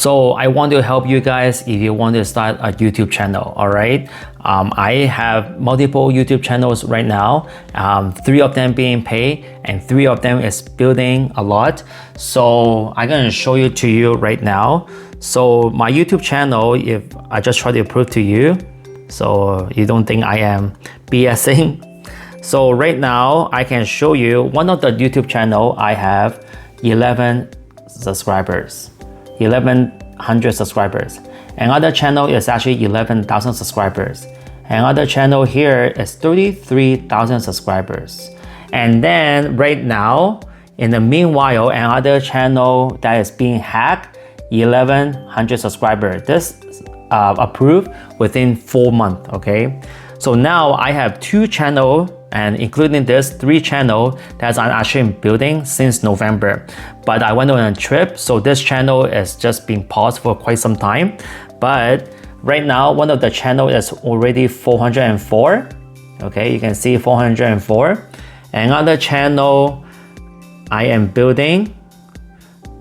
So I want to help you guys if you want to start a YouTube channel, all right? I have multiple YouTube channels right now, 3 of them being paid and 3 of them is building a lot. So I'm gonna show you to you right now. So my YouTube channel, if I just try to prove to you, so you don't think I am BSing. So right now I can show you one of the YouTube channel I have 11 subscribers. 1100 subscribers. Another channel is actually 11,000 subscribers. Another channel here is 33,000 subscribers. And then right now, in the meanwhile, another channel that is being hacked, 1100 subscribers. This approved within 4 months, okay? So now I have 2 channels, and including this 3 channel that I'm actually building since November. But I went on a trip, so this channel has just been paused for quite some time. But right now, one of the channel is already 404. Okay, you can see 404. Another channel I am building.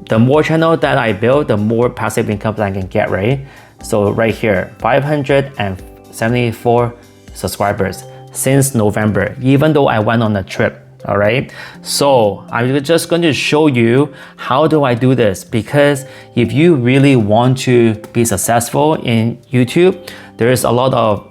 The more channel that I build, the more passive income that I can get, right? So right here, 574 subscribers since November, even though I went on a trip, all right? So I'm just going to show you how do I do this, because if you really want to be successful in YouTube, there is a lot of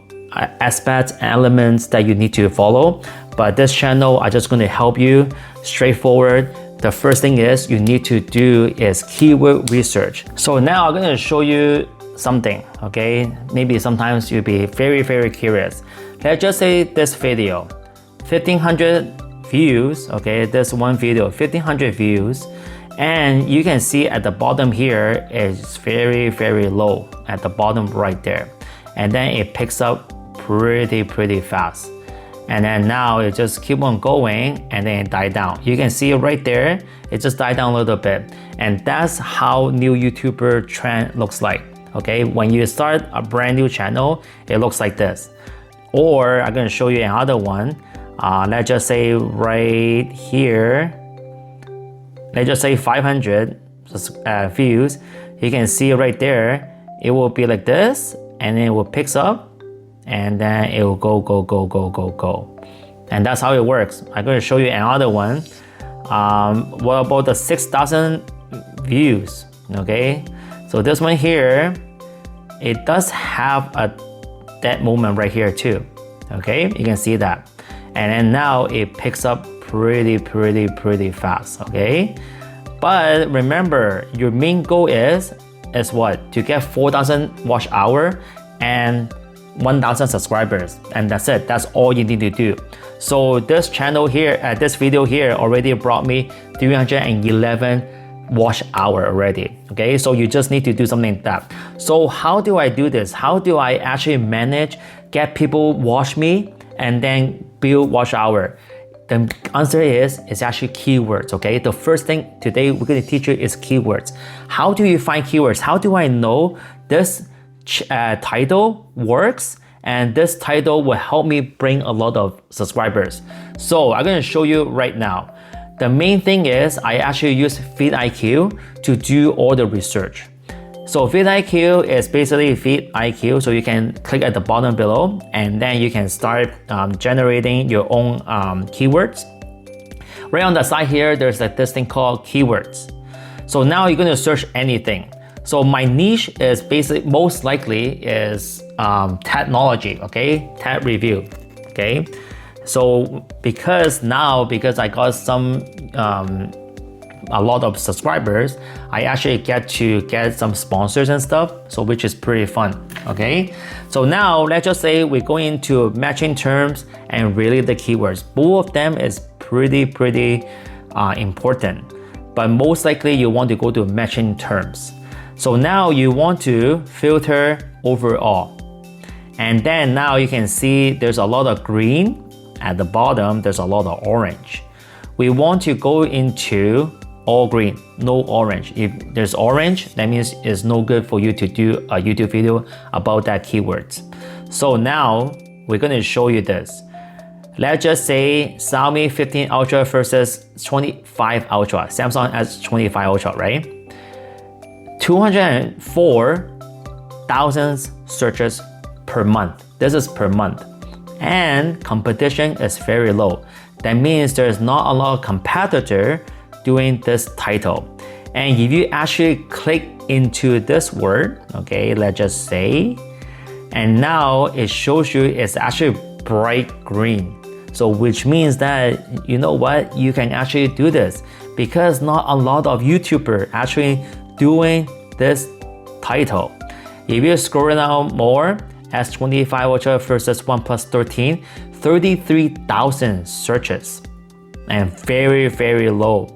aspects, elements that you need to follow. But this channel, I'm just going to help you straightforward. The first thing is you need to do is keyword research. So now I'm going to show you something, okay? Maybe sometimes you'll be very, very curious. Let's just say this video, 1500 views, okay? This one video, 1500 views. And you can see at the bottom here is very, very low at the bottom right there. And then it picks up pretty fast. And then now it just keep on going and then it died down. You can see it right there, it just died down a little bit. And that's how new YouTuber trend looks like, okay? When you start a brand new channel, it looks like this. Or I'm gonna show you another one. Let's just say right here, let's just say 500 views. You can see right there, it will be like this, and then it will pick up, and then it will go. And that's how it works. I'm gonna show you another one. What about the 6,000 views, okay? So this one here, it does have a that moment right here too, okay? You can see that. And then now it picks up pretty fast, okay? But remember, your main goal is what? To get 4,000 watch hour and 1,000 subscribers, and that's it. That's all you need to do. So this channel here, this video here already brought me 311 watch hour already, okay? So you just need to do something like that. So how do I do this? How do I actually manage, get people watch me and then build watch hour? The answer is, it's actually keywords, okay? The first thing today we're gonna teach you is keywords. How do you find keywords? How do I know this title works and this title will help me bring a lot of subscribers? So I'm gonna show you right now. The main thing is I actually use VidIQ to do all the research. So VidIQ is basically VidIQ, so you can click at the bottom below and then you can start generating your own keywords. Right on the side here, there's like this thing called keywords. So now you're gonna search anything. So my niche is basically, most likely is technology, okay? Tech review, okay? So because I got some a lot of subscribers, I actually get to get some sponsors and stuff, so which is pretty fun, okay? So now let's just say we're going into matching terms and really the keywords. Both of them is pretty important, but most likely you want to go to matching terms. So now you want to filter overall. And then now you can see there's a lot of green. At the bottom, there's a lot of orange. We want to go into all green, no orange. If there's orange, that means it's no good for you to do a YouTube video about that keywords. So now we're going to show you this. Let's just say Xiaomi 15 Ultra versus 25 Ultra, Samsung S25 Ultra, right? 204,000 searches per month. This is per month. And competition is very low. That means there's not a lot of competitor doing this title. And if you actually click into this word, okay, let's just say, and now it shows you it's actually bright green. So which means that, you know what, you can actually do this because not a lot of YouTubers actually doing this title. If you scroll down more, S25 Ultra versus OnePlus 13, 33,000 searches and very, very low.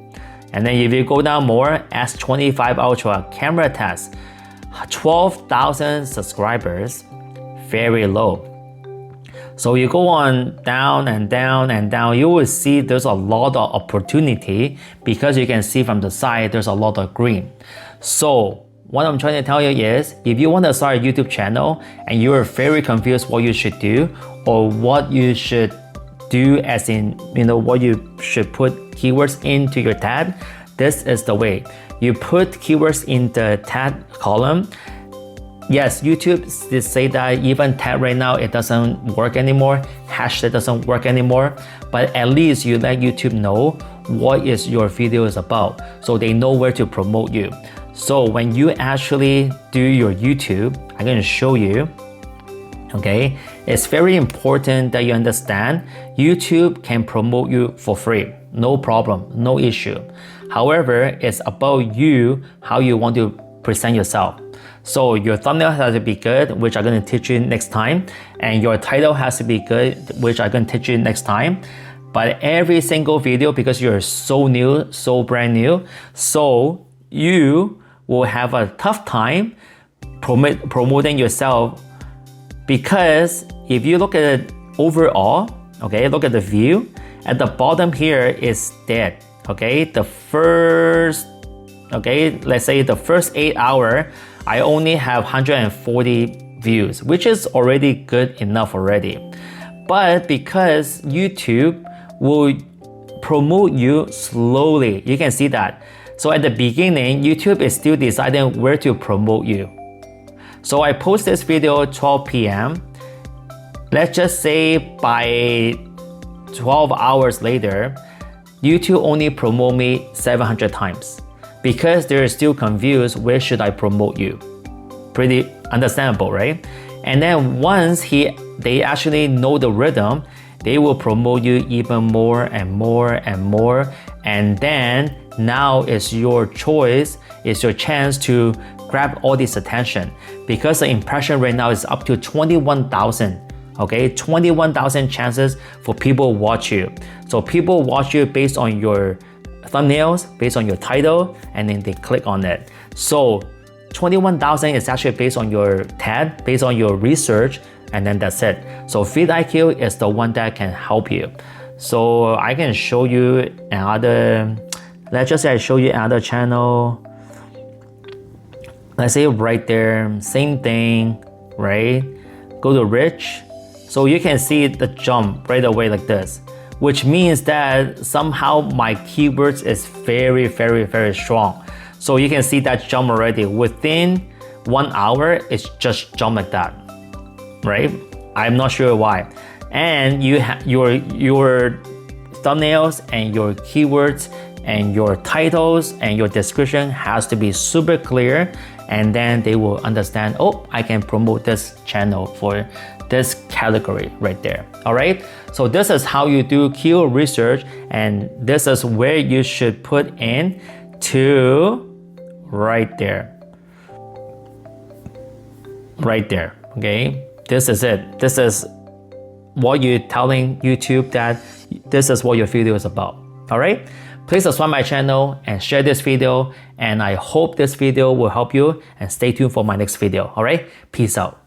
And then if you go down more, S25 Ultra camera test, 12,000 subscribers, very low. So you go on down and down and down, you will see there's a lot of opportunity because you can see from the side there's a lot of green. So what I'm trying to tell you is, if you want to start a YouTube channel and you're very confused what you should do or what you should do, as in, you know, what you should put keywords into your tag, this is the way. You put keywords in the tag column. Yes, YouTube did say that even tag right now, it doesn't work anymore. Hashtag doesn't work anymore. But at least you let YouTube know what is your video is about, so they know where to promote you. So when you actually do your YouTube, I'm going to show you, okay? It's very important that you understand YouTube can promote you for free. No problem, no issue. However, it's about you, how you want to present yourself. So your thumbnail has to be good, which I'm going to teach you next time. And your title has to be good, which I'm going to teach you next time. But every single video, because you're so new, so brand new, so you will have a tough time promoting yourself, because if you look at it overall, okay, look at the view, at the bottom here is dead, okay? The first, okay, let's say the first 8 hours, I only have 140 views, which is already good enough already. But because YouTube will promote you slowly, you can see that. So at the beginning, YouTube is still deciding where to promote you. So I post this video 12 p.m. Let's just say by 12 hours later, YouTube only promote me 700 times because they're still confused, where should I promote you? Pretty understandable, right? And then once they actually know the rhythm, they will promote you even more and more and more. And then now it's your choice, it's your chance to grab all this attention, because the impression right now is up to 21,000. Okay, 21,000 chances for people watch you. So people watch you based on your thumbnails, based on your title, and then they click on it. So 21,000 is actually based on your tag, based on your research, and then that's it. So VidIQ is the one that can help you. So I can show you another, let's just say I show you another channel. Let's say right there, same thing, right? Go to rich. So you can see the jump right away like this, which means that somehow my keywords is very, very, very strong. So you can see that jump already. Within 1 hour, it's just jump like that, right? I'm not sure why. And you have your thumbnails and your keywords and your titles and your description has to be super clear, and then they will understand, oh, I can promote this channel for this category right there. All right, so this is how you do keyword research, and this is where you should put in to right there, okay? This is it. This is what you're telling YouTube that this is what your video is about. All right, please subscribe my channel and share this video, and I hope this video will help you, and stay tuned for my next video. All right, peace out.